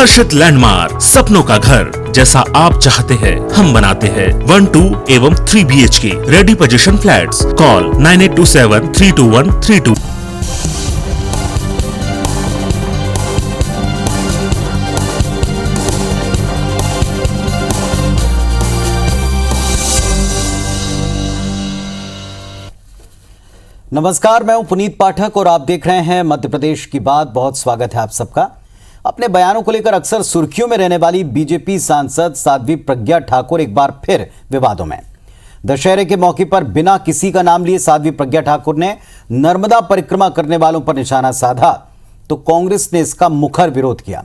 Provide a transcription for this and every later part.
हर्षित landmark, सपनों का घर जैसा आप चाहते हैं हम बनाते हैं। 1, 2 एवं 3 BHK ready position flats. Call 9827321322। नमस्कार, मैं हूं पुनीत पाठक और आप देख रहे हैं मध्य प्रदेश की बात। बहुत स्वागत है आप सबका। अपने बयानों को लेकर अक्सर सुर्खियों में रहने वाली बीजेपी सांसद साध्वी प्रज्ञा ठाकुर एक बार फिर विवादों में। दशहरे के मौके पर बिना किसी का नाम लिए साध्वी प्रज्ञा ठाकुर ने नर्मदा परिक्रमा करने वालों पर निशाना साधा तो कांग्रेस ने इसका मुखर विरोध किया।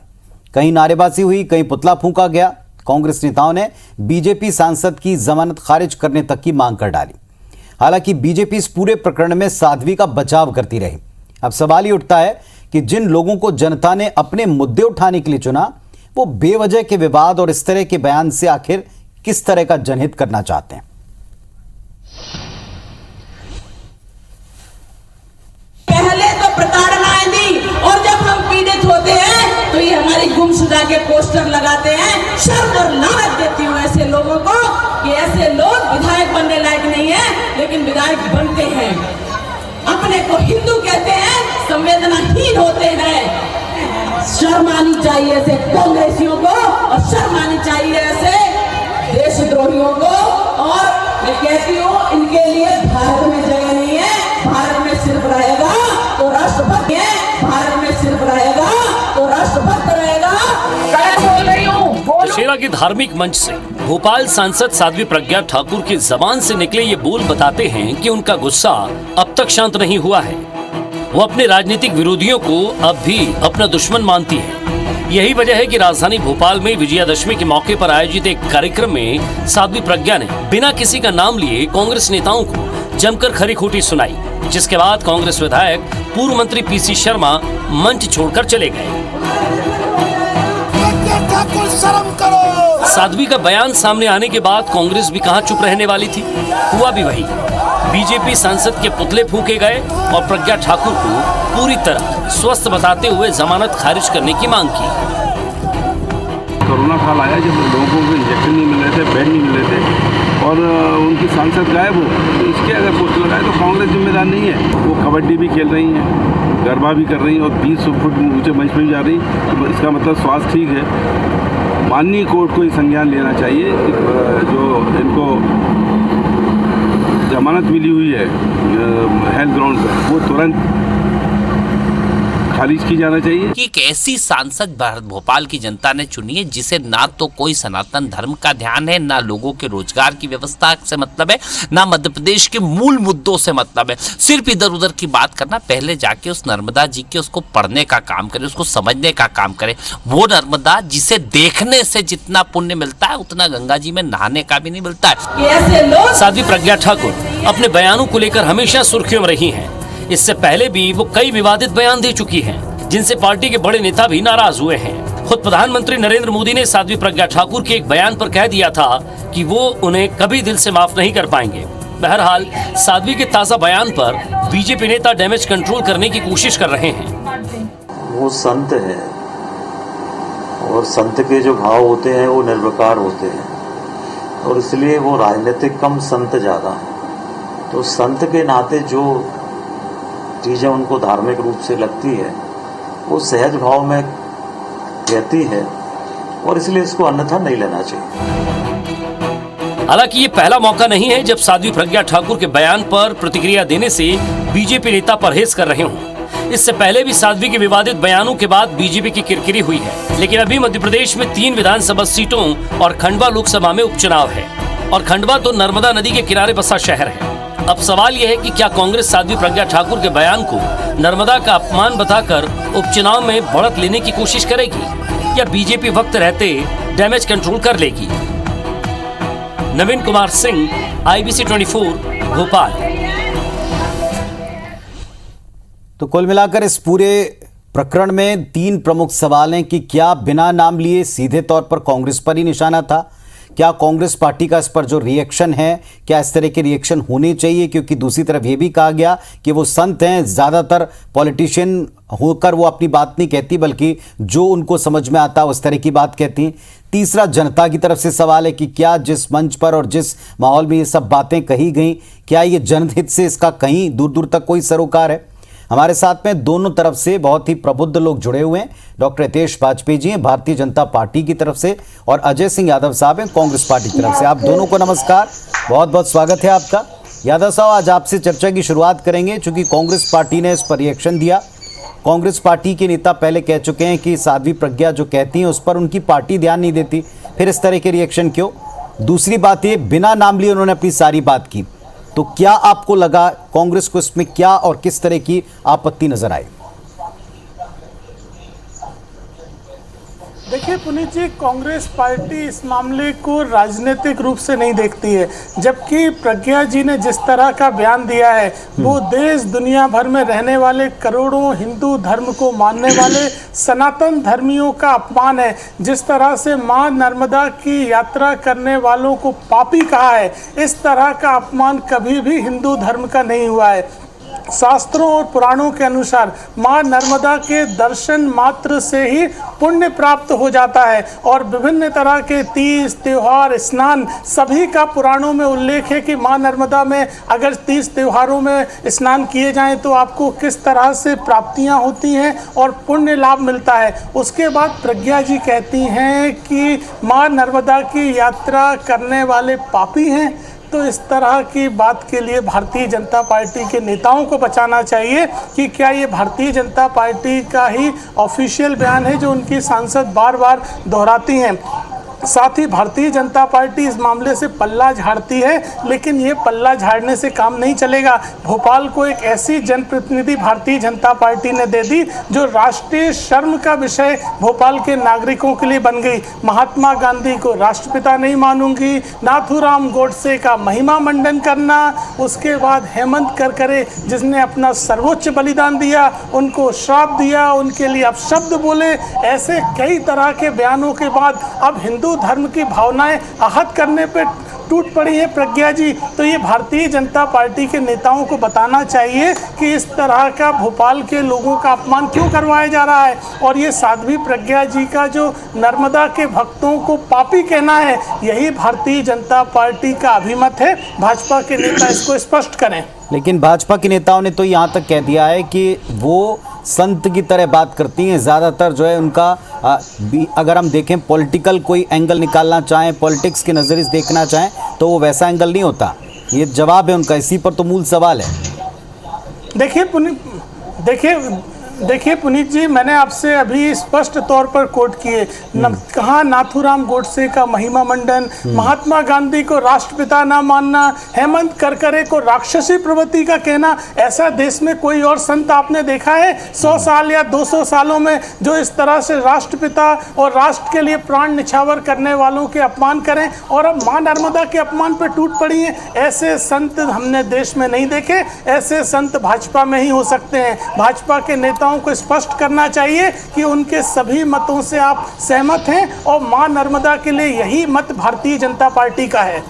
कहीं नारेबाजी हुई, कहीं पुतला फूंका गया। कांग्रेस नेताओं ने बीजेपी सांसद की जमानत खारिज करने तक की मांग कर डाली। हालांकि बीजेपी इस पूरे प्रकरण में साध्वी का बचाव करती रही। अब सवाल ये उठता है कि जिन लोगों को जनता ने अपने मुद्दे उठाने के लिए चुना, वो बेवजह के विवाद और इस तरह के बयान से आखिर किस तरह का जनहित करना चाहते हैं। पहले तो प्रताड़नाएं दी और जब हम पीड़ित होते हैं तो ये हमारी गुमशुदा के पोस्टर लगाते हैं। शर्म और लानत देती हूँ ऐसे लोगों को कि ऐसे लोग विधायक बनने लायक नहीं है, लेकिन विधायक बनते हैं। अपने को हिंदू कहते हैं, संवेदनाहीन होते हैं। शर्म आनी चाहिए ऐसे कांग्रेसियों को और शर्म आनी चाहिए ऐसे देशद्रोहियों को। और मैं कहती हूँ, इनके लिए भारत में जगह नहीं है। भारत में सिर्फ रहेगा तो राष्ट्रभक्त है, भारत में सिर्फ रहेगा तो राष्ट्रभक्त रहेगा। बोल रही हूँ। दशहरा के धार्मिक मंच से भोपाल सांसद साध्वी प्रज्ञा ठाकुर की जबान से निकले ये बोल बताते हैं कि उनका गुस्सा अब तक शांत नहीं हुआ है। वो अपने राजनीतिक विरोधियों को अब भी अपना दुश्मन मानती है। यही वजह है कि राजधानी भोपाल में विजयादशमी के मौके पर आयोजित एक कार्यक्रम में साध्वी प्रज्ञा ने बिना किसी का नाम लिए कांग्रेस नेताओं को जमकर खरी खोटी सुनाई, जिसके बाद कांग्रेस विधायक पूर्व मंत्री PC शर्मा मंच छोड़कर चले गए। शर्म करो। साध्वी का बयान सामने आने के बाद कांग्रेस भी कहां चुप रहने वाली थी। हुआ भी वही। बीजेपी सांसद के पुतले फूंके गए और प्रज्ञा ठाकुर को पूरी तरह स्वस्थ बताते हुए जमानत खारिज करने की मांग की। कोरोना काल आया जब लोगों को इंजेक्शन नहीं मिल रहे थे, बेड नहीं मिल रहे थे और उनकी सांसद गायब हो, तो इसके अगर पोस्ट लगाए तो कांग्रेस जिम्मेदार नहीं है। वो कबड्डी भी खेल रही हैं, गरबा भी कर रही हैं और 20 फुट ऊंचे मंच पर भी जा रही, तो इसका मतलब स्वास्थ्य ठीक है। माननीय कोर्ट को ये संज्ञान लेना चाहिए कि जो इनको जमानत मिली हुई है हेल्थ ग्राउंड पर, वो तुरंत खारिज की जाना चाहिए। कि एक ऐसी सांसद भारत भोपाल की जनता ने चुनी है जिसे ना तो कोई सनातन धर्म का ध्यान है, ना लोगों के रोजगार की व्यवस्था से मतलब है, ना मध्य प्रदेश के मूल मुद्दों से मतलब है। सिर्फ इधर उधर की बात करना। पहले जाके उस नर्मदा जी के उसको पढ़ने का काम करे, उसको समझने का काम करे। वो नर्मदा जिसे देखने से जितना पुण्य मिलता है उतना गंगा जी में नहाने का भी नहीं मिलता है। साध्वी प्रज्ञा ठाकुर अपने बयानों को लेकर हमेशा सुर्खियों में रही हैं। इससे पहले भी वो कई विवादित बयान दे चुकी हैं, जिनसे पार्टी के बड़े नेता भी नाराज हुए हैं। खुद प्रधानमंत्री नरेंद्र मोदी ने साध्वी प्रज्ञा ठाकुर के एक बयान पर कह दिया था कि वो उन्हें कभी दिल से माफ नहीं कर पाएंगे। बहरहाल साध्वी के ताजा बयान पर बीजेपी नेता डैमेज कंट्रोल करने की कोशिश कर रहे हैं। वो संत है और संत के जो भाव होते हैं वो निर्विकार होते हैं और इसलिए वो राजनीतिक कम, संत ज्यादा। तो संत के नाते जो चीजें उनको धार्मिक रूप से लगती है वो सहज भाव में कहती है और इसलिए इसको अन्यथा नहीं लेना चाहिए। हालांकि ये पहला मौका नहीं है जब साध्वी प्रज्ञा ठाकुर के बयान पर प्रतिक्रिया देने से बीजेपी नेता परहेज कर रहे हों। इससे पहले भी साध्वी के विवादित बयानों के बाद बीजेपी की किरकिरी हुई है। लेकिन अभी मध्य प्रदेश में 3 विधानसभा सीटों और खंडवा लोकसभा में उपचुनाव है और खंडवा तो नर्मदा नदी के किनारे बसा शहर है। अब सवाल यह है कि क्या कांग्रेस साध्वी प्रज्ञा ठाकुर के बयान को नर्मदा का अपमान बताकर उपचुनाव में बढ़त लेने की कोशिश करेगी या बीजेपी वक्त रहते डैमेज कंट्रोल कर लेगी। नवीन कुमार सिंह, IBC 24, भोपाल। तो कुल मिलाकर इस पूरे प्रकरण में 3 प्रमुख सवाल हैं कि क्या बिना नाम लिए सीधे तौर पर कांग्रेस पर ही निशाना था? क्या कांग्रेस पार्टी का इस पर जो रिएक्शन है, क्या इस तरह के रिएक्शन होने चाहिए? क्योंकि दूसरी तरफ ये भी कहा गया कि वो संत हैं, ज़्यादातर पॉलिटिशियन होकर वो अपनी बात नहीं कहती, बल्कि जो उनको समझ में आता है उस तरह की बात कहती हैं। तीसरा, जनता की तरफ से सवाल है कि क्या जिस मंच पर और जिस माहौल में ये सब बातें कही गई, क्या ये जनहित से इसका कहीं दूर दूर तक कोई सरोकार है? हमारे साथ में दोनों तरफ से बहुत ही प्रबुद्ध लोग जुड़े हुए हैं। डॉक्टर हितेश वाजपेयी जी हैं भारतीय जनता पार्टी की तरफ से, और अजय सिंह यादव साहब हैं कांग्रेस पार्टी की तरफ से। आप दोनों को नमस्कार, बहुत बहुत स्वागत है आपका। यादव साहब, आज आपसे चर्चा की शुरुआत करेंगे, चूंकि कांग्रेस पार्टी ने इस पर रिएक्शन दिया। कांग्रेस पार्टी के नेता पहले कह चुके हैं कि साध्वी प्रज्ञा जो कहती हैं उस पर उनकी पार्टी ध्यान नहीं देती, फिर इस तरह के रिएक्शन क्यों? दूसरी बात ये, बिना नाम लिए उन्होंने अपनी सारी बात की, तो क्या आपको लगा कांग्रेस को इसमें क्या और किस तरह की आपत्ति नजर आई? देखिए पुनीत जी, कांग्रेस पार्टी इस मामले को राजनीतिक रूप से नहीं देखती है, जबकि प्रज्ञा जी ने जिस तरह का बयान दिया है वो देश दुनिया भर में रहने वाले करोड़ों हिंदू धर्म को मानने वाले सनातन धर्मियों का अपमान है। जिस तरह से मां नर्मदा की यात्रा करने वालों को पापी कहा है, इस तरह का अपमान कभी भी हिंदू धर्म का नहीं हुआ है। शास्त्रों और पुराणों के अनुसार मां नर्मदा के दर्शन मात्र से ही पुण्य प्राप्त हो जाता है, और विभिन्न तरह के तीज त्योहार स्नान सभी का पुराणों में उल्लेख है कि मां नर्मदा में अगर तीज त्योहारों में स्नान किए जाएं तो आपको किस तरह से प्राप्तियां होती हैं और पुण्य लाभ मिलता है। उसके बाद प्रज्ञा जी कहती हैं कि मां नर्मदा की यात्रा करने वाले पापी हैं, तो इस तरह की बात के लिए भारतीय जनता पार्टी के नेताओं को बचाना चाहिए कि क्या ये भारतीय जनता पार्टी का ही ऑफिशियल बयान है जो उनकी सांसद बार बार दोहराती हैं। साथ ही भारतीय जनता पार्टी इस मामले से पल्ला झाड़ती है, लेकिन ये पल्ला झाड़ने से काम नहीं चलेगा। भोपाल को एक ऐसी जनप्रतिनिधि भारतीय जनता पार्टी ने दे दी जो राष्ट्रीय शर्म का विषय भोपाल के नागरिकों के लिए बन गई। महात्मा गांधी को राष्ट्रपिता नहीं मानूंगी, नाथूराम गोडसे का महिमा मंडन करना, उसके बाद हेमंत करकरे जिसने अपना सर्वोच्च बलिदान दिया उनको श्राप दिया, उनके लिए अपशब्द बोले, ऐसे कई तरह के बयानों के बाद अब हिंदू धर्म की भावनाएं आहत करने पे टूट पड़ी है प्रज्ञा जी। तो ये भारतीय जनता पार्टी के नेताओं को बताना चाहिए कि इस तरह का भोपाल के लोगों का अपमान क्यों करवाया जा रहा है, और ये साध्वी प्रज्ञा जी का जो नर्मदा के भक्तों को पापी कहना है, यही भारतीय जनता पार्टी का अभिमत है। भाजपा के नेता इसको स्पष्ट करें। लेकिन भाजपा के नेताओं ने तो यहाँ तक कह दिया है कि वो संत की तरह बात करती हैं, ज़्यादातर जो है उनका अगर हम देखें पॉलिटिकल कोई एंगल निकालना चाहें, पॉलिटिक्स के नज़रिए से देखना चाहें तो वो वैसा एंगल नहीं होता। ये जवाब है उनका, इसी पर तो मूल सवाल है। देखिए पुनीत जी, मैंने आपसे अभी स्पष्ट तौर पर कोट किए, कहा नाथूराम गोडसे का महिमा मंडन, महात्मा गांधी को राष्ट्रपिता ना मानना, हेमंत करकरे को राक्षसी प्रवृत्ति का कहना। ऐसा देश में कोई और संत आपने देखा है 100 साल या 200 सालों में जो इस तरह से राष्ट्रपिता और राष्ट्र के लिए प्राण निछावर करने वालों के अपमान करें, और अब मां नर्मदा के अपमान पर टूट पड़ी हैं? ऐसे संत हमने देश में नहीं देखे, ऐसे संत भाजपा में ही हो सकते हैं। भाजपा के नेता को स्पष्ट करना चाहिए कि उनके सभी मतों से आप सहमत हैं, और मां नर्मदा के लिए यही मत भारतीय जनता पार्टी का है।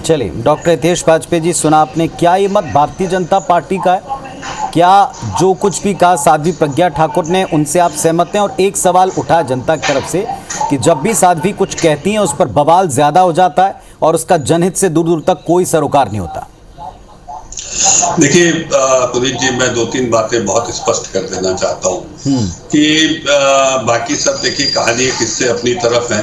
चलिए डॉक्टर हितेश वाजपेयी जी, सुना आपने, क्या ये मत भारतीय जनता पार्टी का है? क्या जो कुछ भी कहा साध्वी प्रज्ञा ठाकुर ने उनसे आप सहमत हैं? और एक सवाल उठा जनता की तरफ से कि जब भी साध्वी कुछ कहती हैं उस पर बवाल ज्यादा हो जाता है और उसका जनहित से दूर दूर तक कोई सरोकार नहीं होता। देखिए पुनीत जी, मैं 2-3 बातें बहुत स्पष्ट कर देना चाहता हूँ कि बाकी सब देखिए कहानी किससे अपनी तरफ है,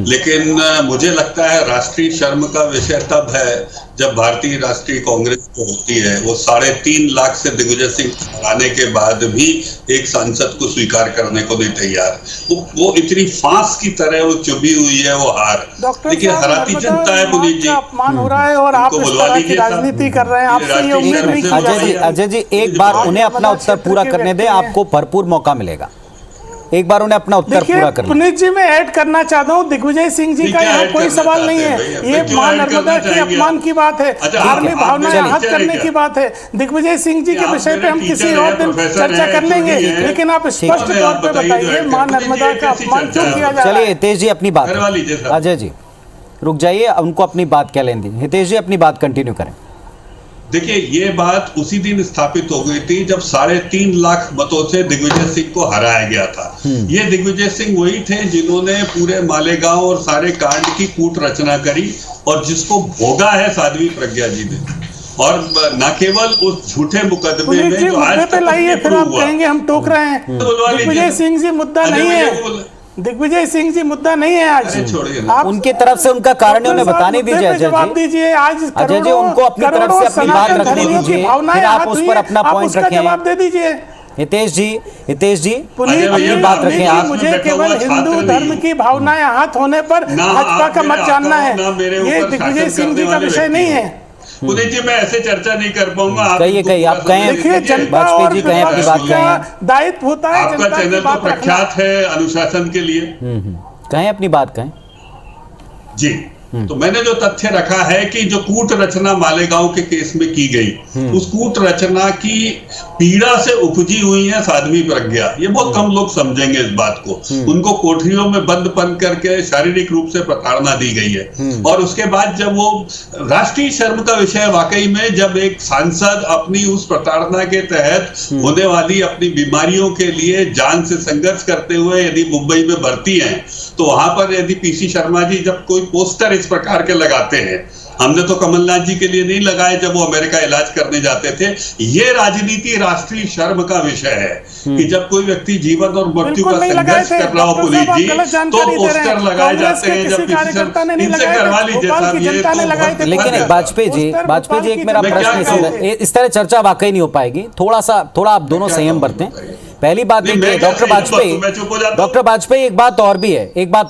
लेकिन मुझे लगता है राष्ट्रीय शर्म का विषय तब है जब भारतीय राष्ट्रीय कांग्रेस जो होती है वो 3.5 लाख से दिग्विजय सिंह हराने के बाद भी एक सांसद को स्वीकार करने को नहीं तैयार। वो इतनी फांस की तरह वो चुभी हुई है वो हार। देखिए हराती जनता है पुनीत जी, अपमान हो रहा है और आप इस तरह की राजनीति कर रहे हैं, आपसे ये उम्मीद नहीं की जा रही है। अजय जी एक बार उन्हें अपना उत्तर पूरा करने दें, आपको भरपूर मौका मिलेगा। एक बार उन्हें अपना उत्तर पूरा करना। पुनीत जी मैं ऐड करना चाहता हूँ, दिग्विजय सिंह जी का यहाँ कोई सवाल नहीं है, ये मां नर्मदा के अपमान की बात है, धार्मिक भावनाएं आहत करने की बात है। दिग्विजय सिंह जी के विषय पे हम किसी और दिन चर्चा कर लेंगे, लेकिन आप स्पष्ट तौर पर बताइए मां नर्मदा का अपमान क्यों किया जा रहा है? चलिए हितेश जी अपनी बात, अजय जी रुक जाइए, उनको अपनी बात कह लें दी। हितेश जी अपनी बात कंटिन्यू करें। देखिए, ये बात उसी दिन स्थापित हो गई थी जब 3.5 लाख मतों से दिग्विजय सिंह को हराया गया था। ये दिग्विजय सिंह वही थे जिन्होंने पूरे मालेगांव और सारे कांड की कूट रचना करी और जिसको भोगा है साध्वी प्रज्ञा जी ने। और न केवल उस झूठे मुकदमे में जो आज तक लाइए, फिर आप कहेंगे हम टोक रहे हैं। दिग्विजय सिंह जी मुद्दा नहीं है, दिग्विजय सिंह जी मुद्दा नहीं है आज। आप उनकी तरफ से उनका कारण उन्हें बताने दीजिए। जवाब दीजिए। आज अजय जी उनको अपनी तरफ से अपनी बात रखने दीजिए, फिर आप उस पर अपना पॉइंट रखें। जवाब दे दीजिए। हितेश जी अपनी बात रखें आप। मुझे केवल हिंदू धर्म की भावनाएं हाथ होने पर भाजपा का मत जानना है, ये दिग्विजय सिंह जी का विषय नहीं है। पुनीत जी, मैं ऐसे चर्चा नहीं कर पाऊंगा। कहिए आप कहें। देखिए, जनता और अपनी बात कहें। दायित्व होता है आपका चैनल तो प्रख्यात है अनुशासन के लिए। कहें अपनी बात कहें जी। तो मैंने जो तथ्य रखा है कि जो कूट रचना मालेगांव के केस में की गई, उस कूट रचना की पीड़ा से उपजी हुई है साध्वी प्रज्ञा। ये बहुत कम लोग समझेंगे इस बात को। उनको कोठरियों में बंद करके शारीरिक रूप से प्रताड़ना दी गई है। और उसके बाद जब वो राष्ट्रीय शर्म का विषय वाकई में, जब एक सांसद अपनी उस प्रताड़ना के तहत होने वाली अपनी बीमारियों के लिए जान से संघर्ष करते हुए यदि मुंबई में भर्ती हैं, तो वहां पर यदि पीसी शर्मा जी जब कोई पोस्टर इस प्रकार के लगाते हैं, हमने तो कमलनाथ जी के लिए नहीं लगाए जब वो अमेरिका इलाज करने जाते थे। ये राजनीति राष्ट्रीय शर्म का विषय है कि जब कोई व्यक्ति जीवन और मृत्यु का संघर्ष कर रहा हो पुनीत जी, तो पोस्टर लगाए जाते हैं। जब इनसे करवा लीजिए साहब। लेकिन वाजपेयी जी एक मेरा प्रश्न, इस तरह चर्चा वाकई नहीं हो पाएगी। थोड़ा आप दोनों संयम बरतें। पहली बात देखिए डॉक्टर वाजपेयी एक बात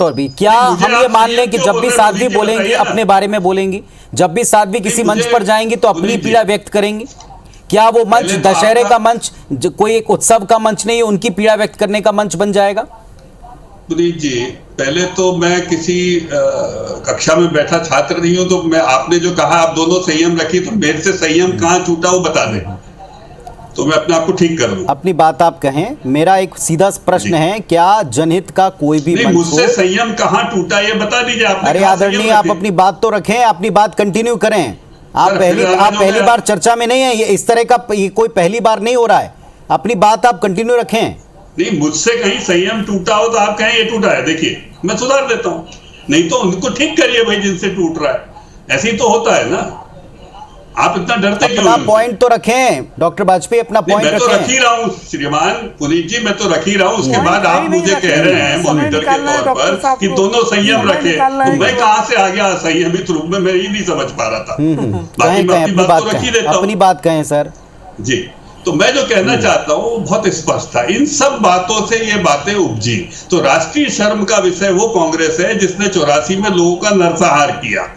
और भी, क्या हम ये मान लें कि जब भी साध्वी बोलेंगी अपने बारे में बोलेंगी, जब भी साध्वी किसी मंच पर जाएंगी तो अपनी पीड़ा व्यक्त करेंगी? क्या वो मंच दशहरे का मंच, कोई एक उत्सव का मंच नहीं है, उनकी पीड़ा व्यक्त करने का मंच बन जाएगा? पुनीत जी, पहले तो मैं किसी कक्षा में बैठा छात्र नहीं हूं, तो मैं आपने जो कहा आप दोनों संयम रखी, तो मेरे से संयम कहाँ छूटा वो बता दें तो मैं अपने आप को ठीक कर लूं। अपनी बात आप कहें। मेरा एक सीधा प्रश्न है, क्या जनहित का कोई भी मंच मुझसे संयम कहां टूटा ये बता दीजिए आप। अरे आदरणीय, आप अपनी बात तो रखें, अपनी बात कंटिन्यू करें। आप पहली बार चर्चा में नहीं है, ये इस तरह का ये कोई पहली बार नहीं हो रहा है। अपनी बात आप कंटिन्यू रखें। नहीं, मुझसे कहीं संयम टूटा हो तो आप कहें ये टूटा है, देखिए मैं सुधार देता हूं। नहीं तो उनको ठीक करिए भाई जिनसे टूट रहा है। ऐसे ही तो होता है ना, आप इतना डरते क्यों? अपना पॉइंट तो रखें डॉक्टर वाजपेयी, अपना पॉइंट रखें। मैं तो रख ही रहा हूं श्रीमान पुनीत जी, मैं तो रख ही रहा हूं। उसके बाद आप मुझे कह रहे हैं मॉनिटर के तौर पर कि दोनों संयम रखें, तो मैं कहां से आ गया असंयमित रूप में, मैं ही नहीं समझ पा रहा था। बाकी मैं अपनी बात तो रख ही देता हूं। अपनी बात कहें सर जी। तो मैं जो कहना चाहता हूं वो बहुत स्पष्ट था। इन सब बातों से ये बातें उपजी। तो राष्ट्रीय शर्म का विषय वो कांग्रेस है जिसने 84 में लोगों का नरसंहार किया।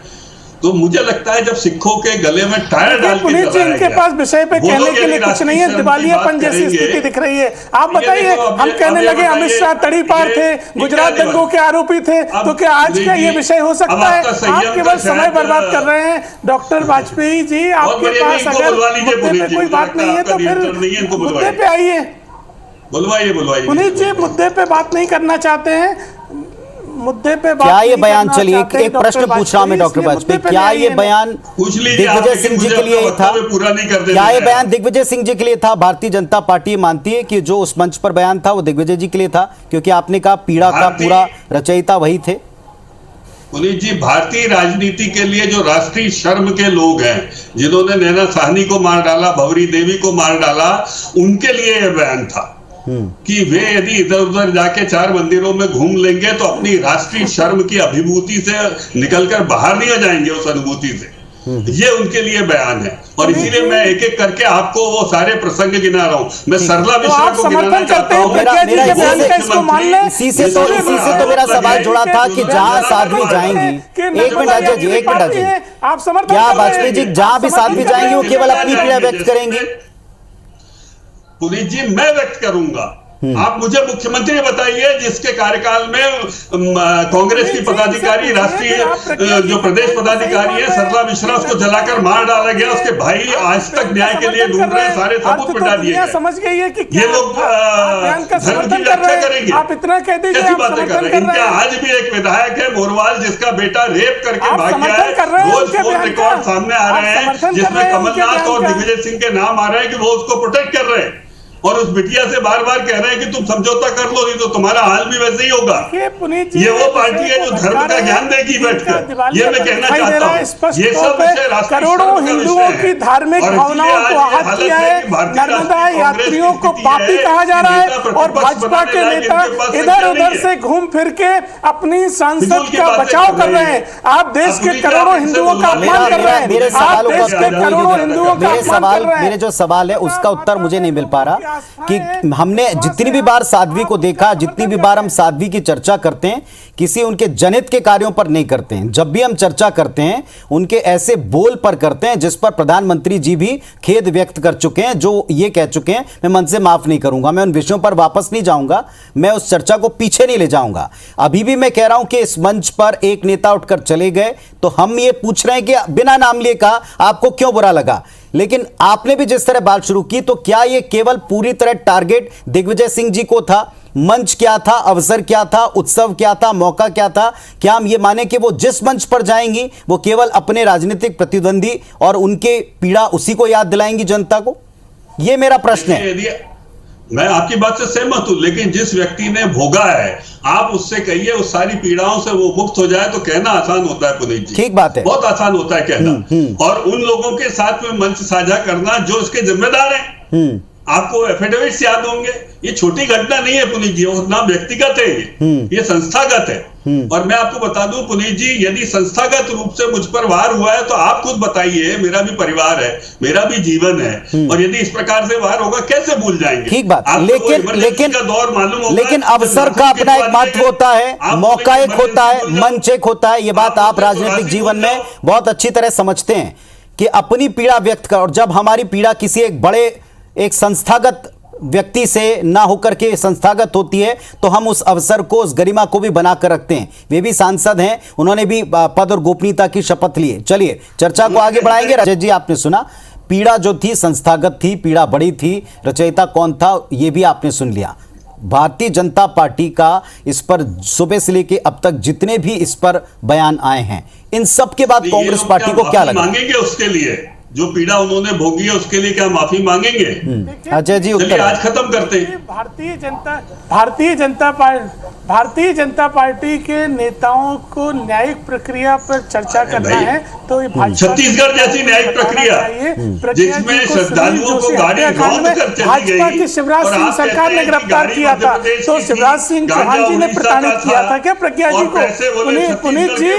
तो मुझे लगता है जब सिखों के गले में टायर डाल के इनके पास विषय पे कहने के लिए कुछ नहीं है, दिवालियापन जैसी स्थिति दिख रही है। आप बताइए, हम कहने लगे अमित शाह तड़ीपार थे, गुजरात दंगों के आरोपी थे, तो क्या आज का ये विषय हो सकता है? आप केवल समय बर्बाद कर रहे हैं डॉक्टर वाजपेयी जी। आपके पास अगर मुद्दे पे कोई बात नहीं है तो फिर मुद्दे पे आइए। बुलवाइए पुनीत जी, मुद्दे पे बात नहीं करना चाहते हैं, मुद्दे पे क्या ये बयान, चलिए एक प्रश्न पूछ रहा हूं मैं डॉक्टर वाजपेयी, क्या ये बयान दिग्विजय सिंह जी के लिए था? क्या ये बयान दिग्विजय सिंह जी के लिए था? भारतीय जनता पार्टी मानती है कि जो उस मंच पर बयान था वो दिग्विजय जी के लिए था, क्योंकि आपने कहा पीड़ा का पूरा रचयिता वही थे। पुनीत जी, भारतीय राजनीति के लिए जो राष्ट्रीय शर्म के लोग हैं, जिन्होंने नैना साहनी को मार डाला, भंवरी देवी को मार डाला, उनके लिए यह बयान था कि वे यदि इधर उधर जाके 4 मंदिरों में घूम लेंगे तो अपनी राष्ट्रीय शर्म की अभिभूति से निकलकर बाहर नहीं आ जाएंगे उस अनुभूति से। ये उनके लिए बयान है। और इसीलिए मैं एक एक करके आपको वो सारे प्रसंग गिना रहा हूँ। मैं सरला मिश्रा को गिनाना चाहता हूँ। इसी से तो मेरा सवाल जुड़ा था कि जहाँ साध्वी जाएंगी, एक मिनट अजय जी, क्या वाजपेयी जी जहाँ भी साध्वी जाएंगी वो केवल अपनी पीड़ा व्यक्त करेंगी? पुनीत जी, मैं व्यक्त करूंगा, आप मुझे मुख्यमंत्री बताइए जिसके कार्यकाल में कांग्रेस की पदाधिकारी, राष्ट्रीय जो प्रदेश पदाधिकारी है सरला मिश्रा, उसको जलाकर मार डाला गया, उसके भाई आज तक न्याय के लिए ढूंढ रहे हैं, सारे सबूत मिटा दिए गए। समझ गई है कि ये लोग धर्म की व्याख्या करेंगे, आप इतना कह दीजिए, कैसी बातें कर रहे हैं। इनका आज भी एक विधायक है मोरवाल जिसका बेटा रेप करके भाग गया है, रोज फोन रिकॉर्ड सामने आ रहे हैं जिसमें कमलनाथ और दिग्विजय सिंह के नाम आ रहे हैं कि वो उसको प्रोटेक्ट कर रहे हैं, और उस बिटिया से बार बार कह रहे हैं कि तुम समझौता कर लो, नहीं तो तुम्हारा हाल भी वैसे ही होगा। ये वो पार्टी है जो धर्म का ज्ञान देगी बैठकर, ये मैं कहना चाहता हूँ। ये सब करोड़ों हिंदुओं की धार्मिक भावनाओं को आहत किया है, नर्मदा यात्रियों को पापी कहा जा रहा है, और भाजपा के नेता इधर उधर से घूम फिर के अपनी सांसद का बचाव कर रहे हैं। आप देश के करोड़ों हिंदुओं का अपमान कर रहे हैं, आप देश के करोड़ों हिंदुओं का अपमान कर रहे हैं। मेरे जो सवाल है उसका उत्तर मुझे नहीं मिल पा रहा कि हमने जितनी भी बार साध्वी को देखा, जितनी भी बार हम साध्वी की चर्चा करते हैं, किसी उनके जनहित के कार्यों पर नहीं करते हैं। जब भी हम चर्चा करते हैं उनके ऐसे बोल पर करते हैं जिस पर प्रधानमंत्री जी भी खेद व्यक्त कर चुके हैं, जो ये कह चुके हैं मैं मन से माफ नहीं करूंगा, मैं उन विषयों पर वापस नहीं जाऊंगा, मैं उस चर्चा को पीछे नहीं ले जाऊंगा। अभी भी मैं कह रहा हूं कि इस मंच पर एक नेता उठकर चले गए तो हम ये पूछ रहे हैं कि बिना नाम लिए कहा, आपको क्यों बुरा लगा? लेकिन आपने भी जिस तरह बात शुरू की, तो क्या ये केवल पूरी तरह टारगेट दिग्विजय सिंह जी को था? मंच क्या था, अवसर क्या था, उत्सव क्या था, मौका क्या था? क्या हम ये माने कि वो जिस मंच पर जाएंगी वो केवल अपने राजनीतिक प्रतिद्वंदी और उनके पीड़ा उसी को याद दिलाएंगी जनता को? ये मेरा प्रश्न है। मैं आपकी बात से सहमत हूं, लेकिन जिस व्यक्ति ने भोगा है आप उससे कहिए उस सारी पीड़ाओं से वो मुक्त हो जाए, तो कहना आसान होता है पुनीत जी, ठीक बात है, बहुत आसान होता है कहना। और उन लोगों के साथ में मंच साझा करना जो इसके जिम्मेदार हैं, आपको एफिडेविट्स याद होंगे। ये छोटी घटना नहीं है पुनीत जी, ना व्यक्तिगत है, ये संस्थागत है। और मैं आपको बता दूं पुनीत जी, यदि संस्थागत रूप से मुझ पर वार हुआ है तो आप खुद बताइए, मेरा भी परिवार है, मेरा भी जीवन है, और यदि इस प्रकार से वार होगा कैसे भूल जाएंगे? ठीक बात, लेकिन का दौर मालूम होगा, लेकिन अवसर का अपना एक महत्व होता है, मौका एक होता है, मंच एक होता है। ये बात आप राजनीतिक जीवन में बहुत अच्छी तरह समझते हैं कि अपनी पीड़ा व्यक्त कर, और जब हमारी पीड़ा किसी एक बड़े एक संस्थागत व्यक्ति से ना होकर के संस्थागत होती है तो हम उस अवसर को, उस गरिमा को भी बनाकर रखते हैं। वे भी सांसद हैं, उन्होंने भी पद और गोपनीयता की शपथ ली है। चलिए चर्चा को आगे बढ़ाएंगे। रजत जी, आपने सुना, पीड़ा जो थी संस्थागत थी, पीड़ा बड़ी थी, रचयिता कौन था ये भी आपने सुन लिया। भारतीय जनता पार्टी का इस पर सुबह से लेकर अब तक जितने भी इस पर बयान आए हैं, इन सब के बाद कांग्रेस पार्टी को क्या लगा? मांगेंगे उसके लिए जो पीड़ा उन्होंने भोगी है, उसके लिए क्या माफी मांगेंगे? अजय जी, उत्तर आज खत्म करते हैं। भारतीय जनता पार्टी के नेताओं को न्यायिक प्रक्रिया पर चर्चा करना है तो छत्तीसगढ़ जैसी न्यायिक प्रक्रिया जिसमें श्रद्धालुओं को गाड़ी रौंद कर चली गई, भाजपा की शिवराज सिंह सरकार ने गिरफ्तार किया था, तो शिवराज सिंह चौहान जी ने प्रताड़ित किया था क्या प्रज्ञा जी को? पुनीत जी,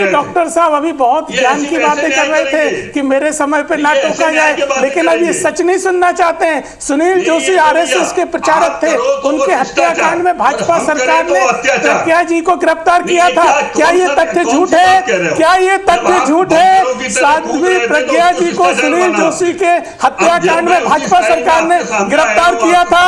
डॉक्टर साहब अभी बहुत ज्ञान की बातें कर रहे थे कि मेरे समय पे ना टोका जाए, लेकिन अब ये सच नहीं सुनना चाहते हैं। सुनील जोशी आरएसएस के प्रचारक थे, उनके हत्याकांड में भाजपा सरकार ने प्रज्ञा जी को गिरफ्तार किया था। क्या ये तथ्य झूठ है? क्या ये तथ्य झूठ है? साध्वी प्रज्ञा जी को सुनील जोशी के हत्याकांड में भाजपा सरकार ने गिरफ्तार किया था।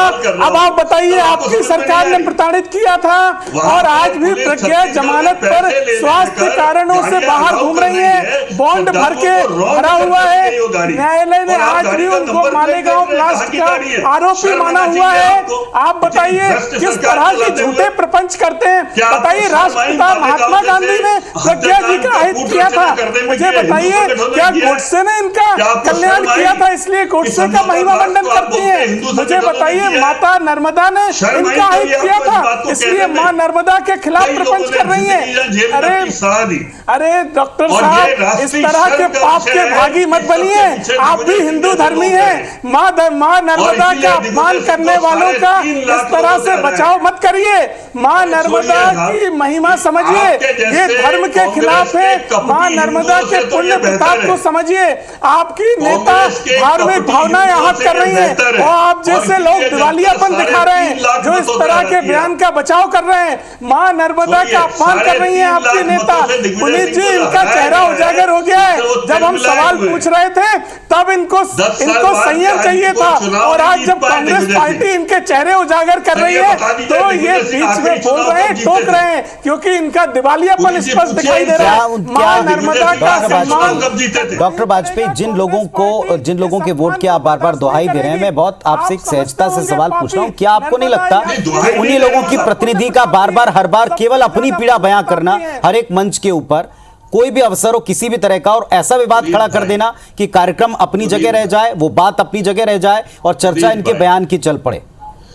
अब आप बताइए, आपकी सरकार ने प्रताड़ित किया था, और आज भी प्रज्ञा जमानत पर स्वास्थ्य कारणों से बाहर घूम रही है, बॉन्ड भर के भरा हुआ है। न्यायालय ने आज भी उनको मालेगांव ब्लास्ट का आरोपी माना हुआ है। आप बताइए किस तरह के झूठे प्रपंच करते हैं? बताइए, राष्ट्रपिता महात्मा गांधी ने प्रज्ञा जी का अहित किया था, मुझे बताइए क्या गोडसे ने इनका कल्याण किया था इसलिए गोडसे का महिमा मंडन करती है? मुझे बताइए, माता नर्मदा ने इनका अहित किया था इसलिए मां नर्मदा के खिलाफ प्रपंच कर रही है? अरे डॉक्टर साहब, इस तरह के पाप के भागी मत बनिए, आप भी हिंदू धर्मी हैं। मां नर्मदा का अपमान करने वालों का इस तरह से बचाव मत करिए। मां नर्मदा की महिमा समझिए, ये धर्म के खिलाफ है। मां नर्मदा के पुण्य प्रताप को समझिए। आपकी नेता धार्मिक भावनाएं आहत कर रही हैं, और आप जैसे लोग दिवालियापन दिखा रहे हैं जो इस तरह के बयान का बचाव कर रहे हैं। मां नर्मदा का अपमान कर रही है आपकी नेता। पुनीत जी, इनका चेहरा उजागर हो गया है। जब हम सवाल में। पूछ रहे थे तब इनको 10 साल इनको बाद संयम भी चाहिए आज था, कोई चुनाव और नहीं आज जीत जब पाए कांग्रेस दिग्विजय पार्टी सिंह। इनके चेहरे उजागर कर रही है बता दीजिए, तो ये दिग्विजय सिंह बीच में आखिरी बोल चुनाव रहे हैं, कब जीते टोक थे? रहे हैं, क्योंकि इनका दिवालियापन पुनीत जी स्पष्ट दिखाई दे रहा है। मां नर्मदा का सम्मान। कब जीते थे? डॉक्टर वाजपेयी, जिन लोगों के वोट के आप बार बार दुहाई दे रहे हैं, मैं बहुत आपसे एक सहजता से सवाल पूछ रहा हूं, क्या आपको नहीं लगता कि उन्हीं लोगों की प्रतिनिधि का बार बार हर बार केवल अपनी पीड़ा बयां करना हर एक मंच के ऊपर, कोई भी अवसर हो किसी भी तरह का, और ऐसा विवाद खड़ा कर देना कि कार्यक्रम अपनी जगह रह जाए, वो बात अपनी जगह रह जाए और चर्चा इनके बयान की चल पड़े,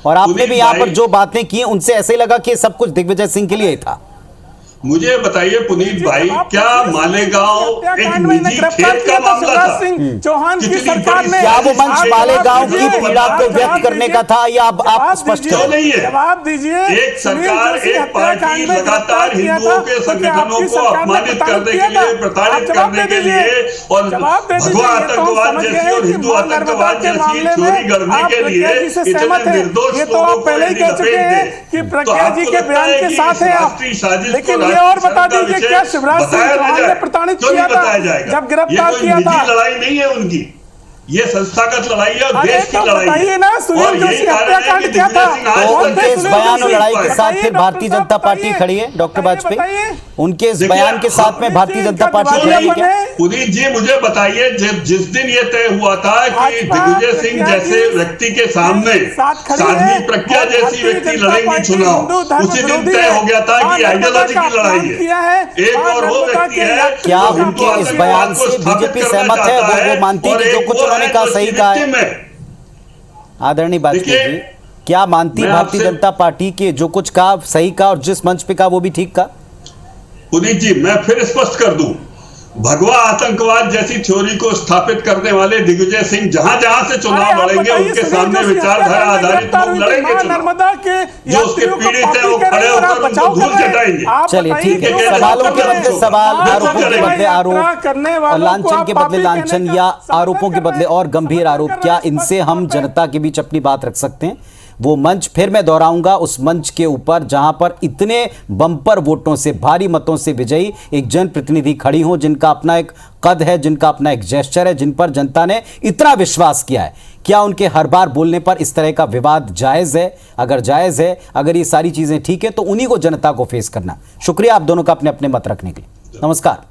और आपने भी यहां पर जो बातें की उनसे ऐसे ही लगा कि सब कुछ दिग्विजय सिंह के लिए ही था? मुझे बताइए पुनीत भाई, क्या मालेगांव एक निजी खेत का मामला था? चौहान की कितनी सरकार बड़ी ने क्या वो मंच आज मालेगांव जवाब की दीजिए, पीड़ा को व्यक्त करने का था, या आप स्पष्ट क्यों करें? नहीं है? जवाब दीजिए। एक सरकार, एक पार्टी लगातार हिंदुओं के संगठनों को अपमानित करने के लिए, प्रताड़ित करने के लिए और भगवा आतंकवाद जैसी और हिंदू आतंकवाद जैसी थ्योरी गढ़ने के लिए इतने निर्दोष लोगों को यदि लपेट दे, कि तो प्रज्ञा जी आपको के लगता बयान है के कि साथ इस है आप। राष्ट्रीय साजिश लेकिन को ये और बता राष्ट्रीय दीजिए, विषय क्या शिवराज सिंह बताया ना चौहान ने जाए? प्रताड़ित क्यों किया नहीं था बताया जाएगा? जब गिरफ्तार ये किया कोई था? निजी लड़ाई नहीं है उनकी, ये संस्थागत लड़ाई है और अरे देश की तो लड़ाई बताइए है। ना, सुनील और यही जोशी कारण है हत्याकांड कि क्या था? दिग्विजय सिंह आज तो तक उनके इस सुनील बयान और जोशी लड़ाई के पर- साथ फिर बताइए, भारतीय डॉक्टर जनता साहब, पार्टी बताइए। खड़ी है, डॉक्टर बताइए, वाजपेयी, उनके इस देखिए, बयान के साथ में भारतीय जनता पार्टी खड़ी है क्या? पुनीत जी मुझे बताइए, जिस दिन ये तय हुआ था कि दिग्विजय सिंह जैसे व्यक्ति के सामने साध्वी प्रज्ञा जैसी व्यक्ति लड़ेंगी चुनाव, उसी दिन तय हो गया था कि आइडियोलॉजी की लड़ाई है। एक और वो व्यक्ति है क्या जो हिंदू उनके इस बयान आतंकवाद को से स्थापित बीजेपी करना सहमत है? चाहता वो मानती है और कि जो एक कुछ वो उन्होंने है कहा जो सही इसकी कहा है? victim है। आदरणीय वाजपेयी जी, क्या मानती मैं भारतीय आपसे- जनता पार्टी के जो कुछ कहा सही कहा, और जिस मंच पे कहा वो भी ठीक कहा? पुनीत जी मैं फिर स्पष्ट कर दूं, भगवा आतंकवाद जैसी थ्योरी को स्थापित करने वाले दिग्विजय सिंह जहां जहां से चुनाव लड़ेंगे, उनके सामने विचारधारा आधारित लोग लड़ेंगे चुनाव। जो उसके पीड़ित हैं वो खड़े होकर उनको धूल चटाएंगे। चलिए ठीक है, सवालों के बदले सवाल, आरोपों के बदले आरोप, और लांछन के बदले लांछन, या आरोपों के बदले और गंभीर आरोप, क्या इनसे हम जनता के बीच अपनी बात रख सकते हैं? वो मंच फिर मैं दोहराऊंगा, उस मंच के ऊपर जहां पर इतने बम्पर वोटों से, भारी मतों से विजयी एक जनप्रतिनिधि खड़ी हो, जिनका अपना एक कद है, जिनका अपना एक जेस्चर है, जिन पर जनता ने इतना विश्वास किया है, क्या उनके हर बार बोलने पर इस तरह का विवाद जायज है? अगर जायज है, अगर ये सारी चीजें ठीक है, तो उन्हीं को जनता को फेस करना। शुक्रिया आप दोनों का अपने अपने मत रखने के लिए। नमस्कार।